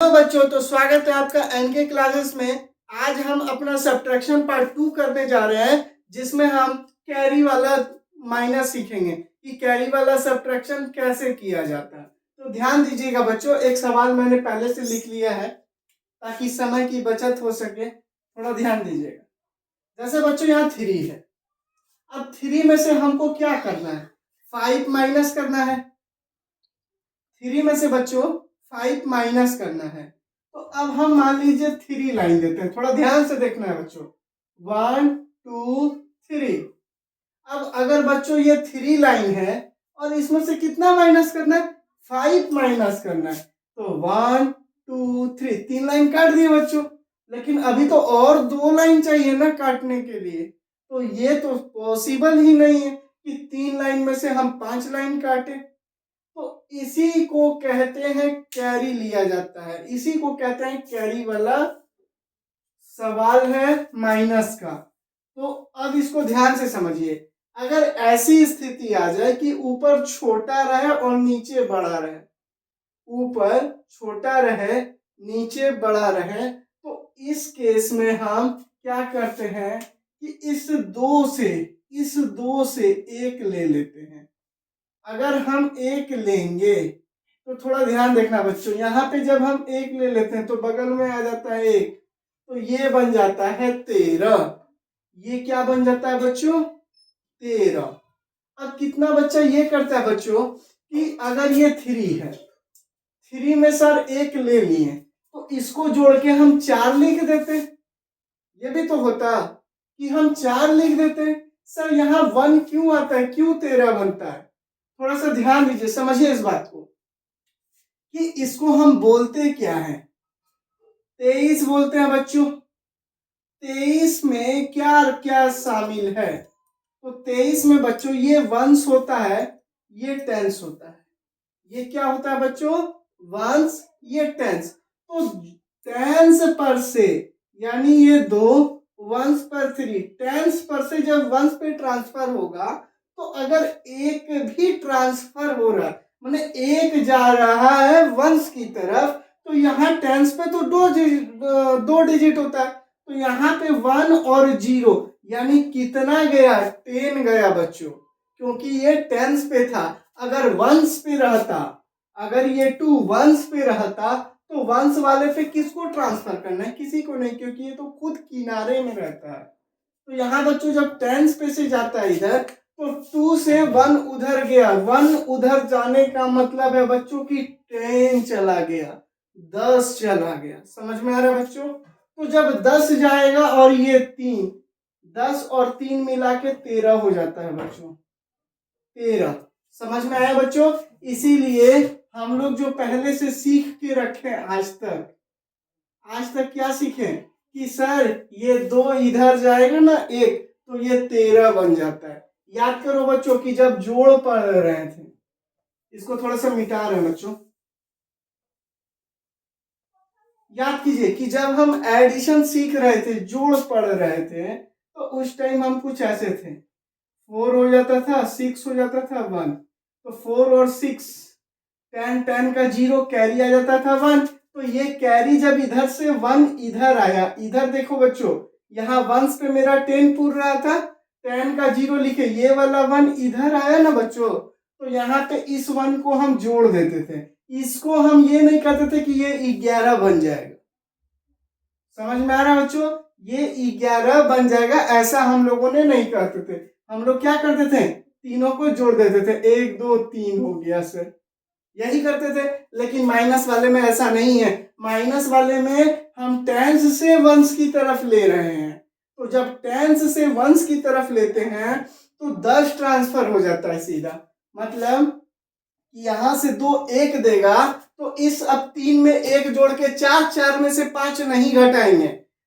Hello बच्चों, तो स्वागत है आपका एनके क्लासेस में। आज हम अपना सब्ट्रैक्शन पार्ट 2 करने जा रहे हैं, जिसमें हम कैरी वाला माइनस सीखेंगे कि कैरी वाला सब्ट्रैक्शन कैसे किया जाता है। तो ध्यान दीजिएगा बच्चों, एक सवाल मैंने पहले से लिख लिया है ताकि समय की बचत हो सके। थोड़ा ध्यान दीजिएगा। जैसे बच्चों यहाँ 3 है, अब 3 में से हमको क्या करना है? 5 माइनस करना है। 3 में से बच्चों 5 माइनस करना है। तो अब हम मान लीजिए 3 लाइन देते हैं, थोड़ा ध्यान से देखना है बच्चों। 1 2 3। अब अगर बच्चों ये 3 लाइन है और इसमें से कितना माइनस करना है? 5 माइनस करना है। तो 1 2 3, 3 लाइन काट दिए बच्चों। लेकिन अभी तो और 2 लाइन चाहिए ना काटने के लिए। तो ये तो पॉसिबल ही नहीं है कि 3 लाइन में से हम 5 लाइन काटें। तो इसी को कहते हैं कैरी लिया जाता है, इसी को कहते हैं कैरी वाला सवाल है माइनस का। तो अब इसको ध्यान से समझिए। अगर ऐसी स्थिति आ जाए कि ऊपर छोटा रहे और नीचे बड़ा रहे, ऊपर छोटा रहे नीचे बड़ा रहे, तो इस केस में हम क्या करते हैं कि इस दो से एक ले लेते हैं। अगर हम एक लेंगे तो थोड़ा ध्यान देखना बच्चों, यहाँ पे जब हम एक ले लेते हैं तो बगल में आ जाता है एक, तो ये बन जाता है 13। ये क्या बन जाता है बच्चों? 13। अब कितना बच्चा ये करता है बच्चों कि अगर ये 3 है, 3 में सर एक ले लिए तो इसको जोड़ के हम 4 लिख देते। ये भी तो होता कि हम 4 लिख देते। सर यहाँ 1 क्यों आता है, क्यों 13 बनता है? थोड़ा सा ध्यान दीजिए, समझिए इस बात को कि इसको हम बोलते क्या है। 23 बोलते हैं बच्चों। 23 में क्या क्या शामिल है? तो 23 में बच्चों ये वंस होता है, ये टेंस होता है। ये क्या होता है बच्चों? वंस, ये टेंस। तो टेंस पर से यानी ये 2, वंस पर 3, टेंस पर से जब वंस पे ट्रांसफर होगा, तो अगर एक भी ट्रांसफर हो रहा है, माने एक जा रहा है वंस की तरफ, तो यहाँ टेंस पे तो 2 डिजिट होता है। तो यहाँ पे 1 और 0 यानी कितना गया? 10 गया बच्चों, क्योंकि ये टेंस पे था। अगर वंस पे रहता, अगर ये 2 वंस पे रहता, तो वंस वाले पे किसको ट्रांसफर करना है? किसी को नहीं, क्योंकि ये तो खुद किनारे में रहता है। तो यहाँ बच्चों जब टेंस पे से जाता है इधर, तो 2 से 1 उधर गया, 1 उधर जाने का मतलब है बच्चों की 10 चला गया, 10 चला गया। समझ में आ रहा है बच्चों? तो जब 10 जाएगा और ये 3, 10 और 3 मिला के 13 हो जाता है बच्चों, 13। समझ में आया बच्चों? इसीलिए हम लोग जो पहले से सीख के रखे आज तक क्या सीखे कि सर ये 2 इधर जाएगा ना एक, तो ये 13 बन जाता है। याद करो बच्चों कि जब जोड़ पढ़ रहे थे, इसको थोड़ा सा मिटा रहे हैं बच्चों, याद कीजिए कि जब हम एडिशन सीख रहे थे, जोड़ पढ़ रहे थे, तो उस टाइम हम कुछ ऐसे थे। 4 हो जाता था, 6 हो जाता था, 1। तो 4 और 6, 10, 10 का 0 कैरी आ जाता था 1। तो ये कैरी जब इधर से 1 इधर आया, इधर देखो बच्चों, यहाँ वंस पे मेरा 10 पूर रहा था, 10 का 0 लिखे, ये वाला 1 इधर आया ना बच्चों, तो यहाँ पे इस 1 को हम जोड़ देते थे। इसको हम ये नहीं कहते थे कि ये 11 बन जाएगा। समझ में आ रहा है बच्चों? ये 11 बन जाएगा ऐसा हम लोगों ने नहीं कहते थे। हम लोग क्या करते थे? तीनों को जोड़ देते थे, 1 2 3 हो गया सर, यही करते थे। लेकिन माइनस वाले में ऐसा नहीं है। माइनस वाले में हम टेंस से वंस की तरफ ले रहे हैं। तो जब टेंस से वंस की तरफ लेते हैं तो 10 ट्रांसफर हो जाता है सीधा। मतलब यहां से 2 1 देगा, तो इस अब 3 में 1 जोड़ के 4, 4 में से 5 नहीं घटाएंगे।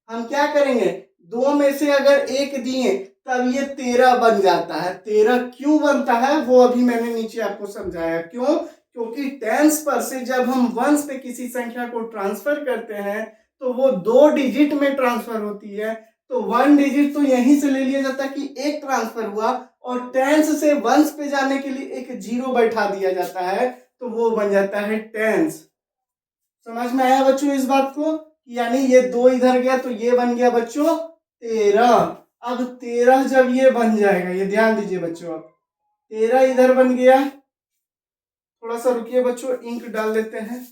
हम क्या करेंगे? 2 में से अगर 1 दिए तब ये 13 बन जाता है। 13 क्यों बनता है वो अभी मैंने नीचे आपको समझाया। क्यों? क्योंकि टेंस पर से जब हम वंस पे किसी संख्या को ट्रांसफर करते हैं तो वो 2 डिजिट में ट्रांसफर होती है। तो 1 डिजिट तो यहीं से ले लिया जाता है कि एक ट्रांसफर हुआ, और टेंस से वंस पे जाने के लिए एक 0 बैठा दिया जाता है, तो वो बन जाता है टेंस। समझ में आया बच्चों इस बात को? यानी ये 2 इधर गया तो ये बन गया बच्चों 13। अब 13 जब ये बन जाएगा, ये ध्यान दीजिए बच्चों, अब 13 इधर बन गया। थोड़ा सा रुकिए बच्चों, इंक डाल लेते हैं।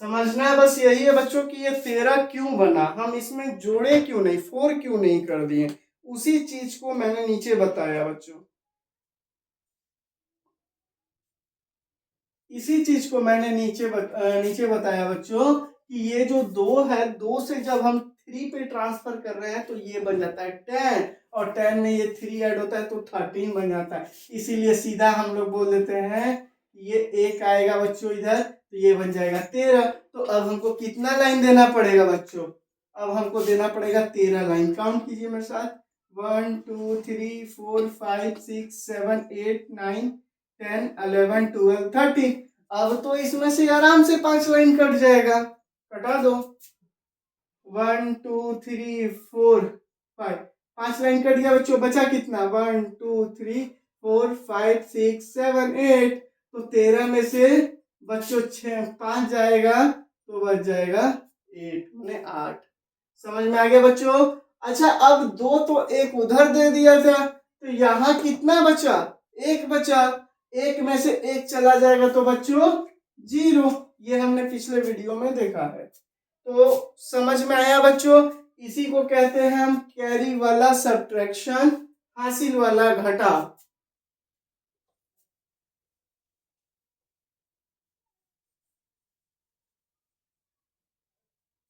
समझना है बस यही है बच्चों कि ये 13 क्यों बना, हम इसमें जोड़े क्यों नहीं, 4 क्यों नहीं कर दिए, उसी चीज को मैंने नीचे बताया बच्चों। इसी चीज को मैंने नीचे बताया बच्चों कि ये जो 2 है, 2 से जब हम 3 पे ट्रांसफर कर रहे हैं तो ये बन जाता है 10, और 10 में ये 3 ऐड होता है तो 13 बन जाता है। इसीलिए सीधा हम लोग बोल देते हैं ये 1 आएगा बच्चों इधर, तो ये बन जाएगा 13। तो अब हमको कितना लाइन देना पड़ेगा बच्चों? अब हमको देना पड़ेगा 13 लाइन। काउंट कीजिए मेरे साथ, 1 2 3 4 5 6 7 8 9 10 11 12 13। अब तो इसमें से आराम से 5 लाइन कट जाएगा, कटा दो। 1 2 3 4 5, 5 लाइन कट गया बच्चों। बचा कितना? 1 2 3 4 5 6 7 8। तो 13 में से बच्चों 5 जाएगा तो बच जाएगा 8, मैंने 8। समझ में आ गया बच्चों? अच्छा, अब 2 तो एक उधर दे दिया था, तो यहाँ कितना बचा? 1 बचा। 1 में से 1 चला जाएगा तो बच्चों 0। ये हमने पिछले वीडियो में देखा है। तो समझ में आया बच्चों? इसी को कहते हैं हम कैरी वाला सब्ट्रैक्शन, हासिल वाला घटाव।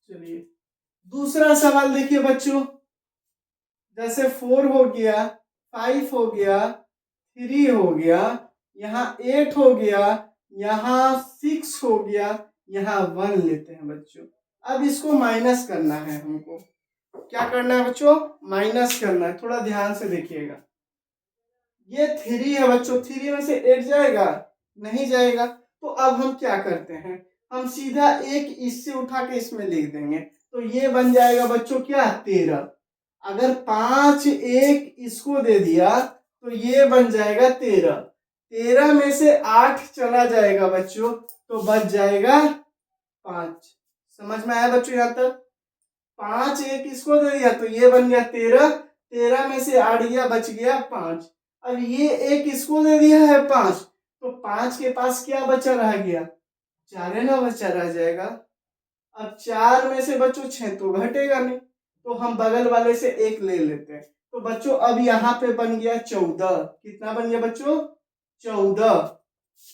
चलिए दूसरा सवाल देखिए बच्चों। जैसे 4 हो गया, 5 हो गया, 3 हो गया, यहाँ 8 हो गया, यहाँ 6 हो गया, यहाँ 1 लेते हैं बच्चों। अब इसको माइनस करना है हमको। क्या करना है बच्चों? माइनस करना है। थोड़ा ध्यान से देखिएगा। ये 3 है बच्चों, 3 में से 8 जाएगा? नहीं जाएगा। तो अब हम क्या करते हैं, हम सीधा 1 इससे उठा के इसमें लिख देंगे, तो ये बन जाएगा बच्चों क्या? 13। अगर 5 1 इसको दे दिया तो ये बन जाएगा 13। 13 में से 8 चला जाएगा बच्चों तो बच जाएगा 5। समझ में आया बच्चों यहाँ तक? 5 1 इसको दे दिया तो ये बन गया 13। 13 में से 8 गया, बच गया 5। अब ये 1 इसको दे दिया है 5, तो 5 के पास क्या बचा रह गया? 4 है ना, बचा रह जाएगा। अब 4 में से बच्चों 6 तो घटेगा नहीं, तो हम बगल वाले से 1 ले लेते हैं। तो बच्चों अब यहाँ पे बन गया 14। कितना बन गया बच्चों? 14।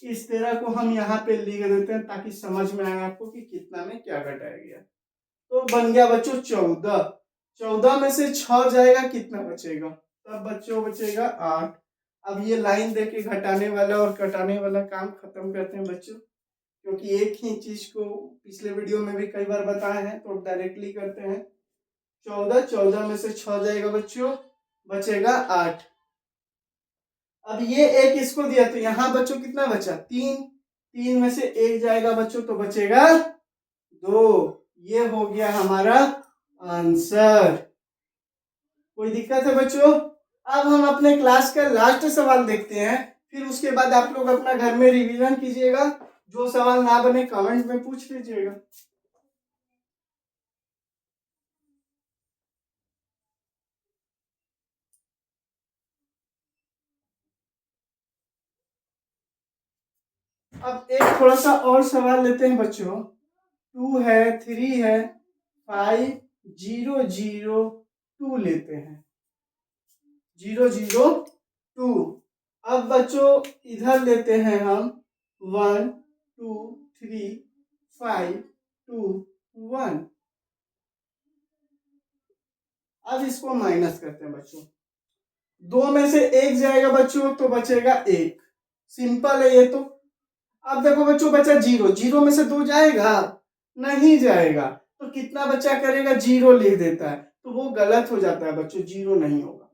इस तरह को हम यहाँ पे लिख देते हैं ताकि समझ में आए आपको कि कितना में क्या घटाया गया। तो बन गया बच्चों 14। 14 में से 6 जाएगा, कितना बचेगा? तब बच्चों बचेगा 8। अब ये लाइन देके घटाने वाला और कटाने वाला काम खत्म करते हैं बच्चों, क्योंकि एक ही चीज को पिछले वीडियो में भी कई बार बताए हैं, तो डायरेक्टली करते हैं। 14, 14 में से 6 जाएगा बच्चों, बचेगा 8। अब ये 1 इसको दिया तो यहाँ बच्चों कितना बचा? 3। 3 में से 1 जाएगा बच्चों तो बचेगा 2। ये हो गया हमारा आंसर। कोई दिक्कत है बच्चों? अब हम अपने क्लास का लास्ट सवाल देखते हैं, फिर उसके बाद आप लोग अपना घर में रिवीजन कीजिएगा। जो सवाल ना बने कमेंट में पूछ लीजिएगा। अब एक थोड़ा सा और सवाल लेते हैं बच्चों। 2 है, 3 है, 5 0 0 2 लेते हैं। 0 0 2। अब बच्चों इधर लेते हैं हम 1 2 3 5 2 1। अब इसको माइनस करते हैं बच्चों। 2 में से 1 जाएगा बच्चों तो बचेगा 1। सिंपल है ये तो। अब देखो बच्चों बचा 0। 0 में से 2 जाएगा? नहीं जाएगा। तो कितना बच्चा करेगा? 0 लिख देता है, तो वो गलत हो जाता है बच्चों, 0 नहीं होगा।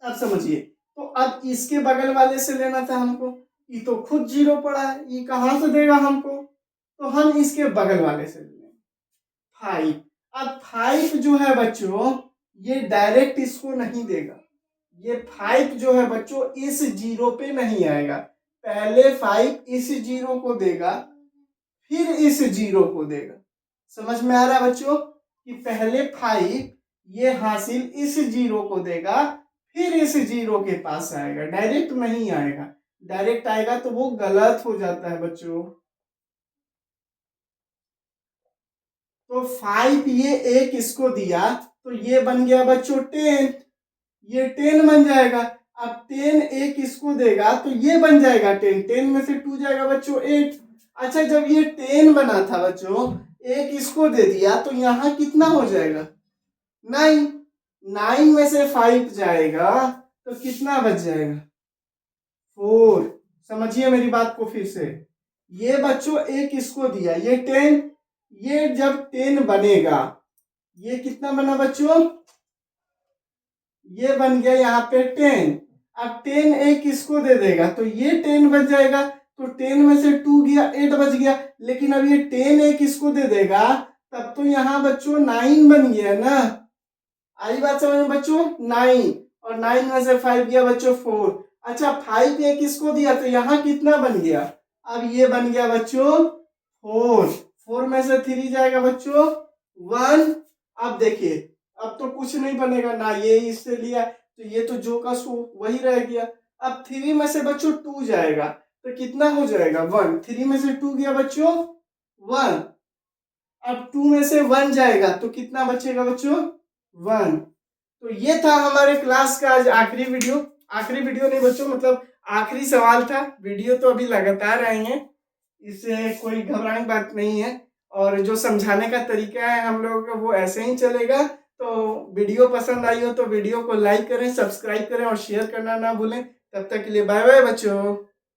अब समझिए, तो अब इसके बगल वाले से लेना था हमको, ये तो खुद 0 पड़ा है, ये कहाँ से देगा हमको, तो हम इसके बगल वाले से लेंगे 5। अब 5 जो है बच्चों ये डायरेक्ट इसको नहीं देगा, ये 5 जो है बच्चों इस 0 पे नहीं आएगा, पहले 5 इस 0 को देगा फिर इस 0 को देगा। समझ में आ रहा है बच्चों कि पहले 5 ये हासिल इस 0 को देगा फिर इस 0 के पास आएगा, डायरेक्ट नहीं आएगा, डायरेक्ट आएगा तो वो गलत हो जाता है बच्चों। तो 5 ये एक इसको दिया तो ये बन गया बच्चों 10, ये 10 बन जाएगा। अब 10 एक इसको देगा तो ये बन जाएगा 10, 10 में से 2 जाएगा बच्चों 8। अच्छा जब ये 10 बना था बच्चों, एक इसको दे दिया तो यहाँ कितना हो जाएगा 9, 9 में से 5 जाएगा तो कितना बच जाएगा 4। समझिए मेरी बात को फिर से, ये बच्चों एक इसको दिया ये 10, ये जब 10 बनेगा ये कितना बना बच्चों, ये बन गया यहाँ पे 10। अब 10 एक इसको दे देगा तो ये 10 बच जाएगा, तो 10 में से 2 गया 8 बच गया। लेकिन अब ये 10 एक इसको दे देगा तब तो यहाँ बच्चों 9 बन गया ना, आई बात समझ में बच्चों, 9 और 9 में से 5 गया बच्चों 4। अच्छा 5 एक इसको दिया तो यहाँ कितना बन गया, अब ये बन गया बच्चों 4, 4 में से 3 जाएगा बच्चों 1। अब देखिए अब तो कुछ नहीं बनेगा ना, ये इससे लिया तो ये तो जो का सो वही रह गया। अब 3 में से बच्चों 2 जाएगा तो कितना हो जाएगा 1, 3 में से 2 गया बच्चों 1। अब 2 में से 1 जाएगा तो कितना बचेगा बच्चों 1। तो ये था हमारे क्लास का आज आखिरी वीडियो, आखिरी वीडियो नहीं बच्चों मतलब आखिरी सवाल था, वीडियो तो अभी लगातार आएंगे, इससे कोई घबराने की बात नहीं है। और जो समझाने का तरीका है हम लोगों का वो ऐसे ही चलेगा। तो वीडियो पसंद आई हो तो वीडियो को लाइक करें, सब्सक्राइब करें और शेयर करना ना भूलें। तब तक के लिए बाय बाय बच्चों।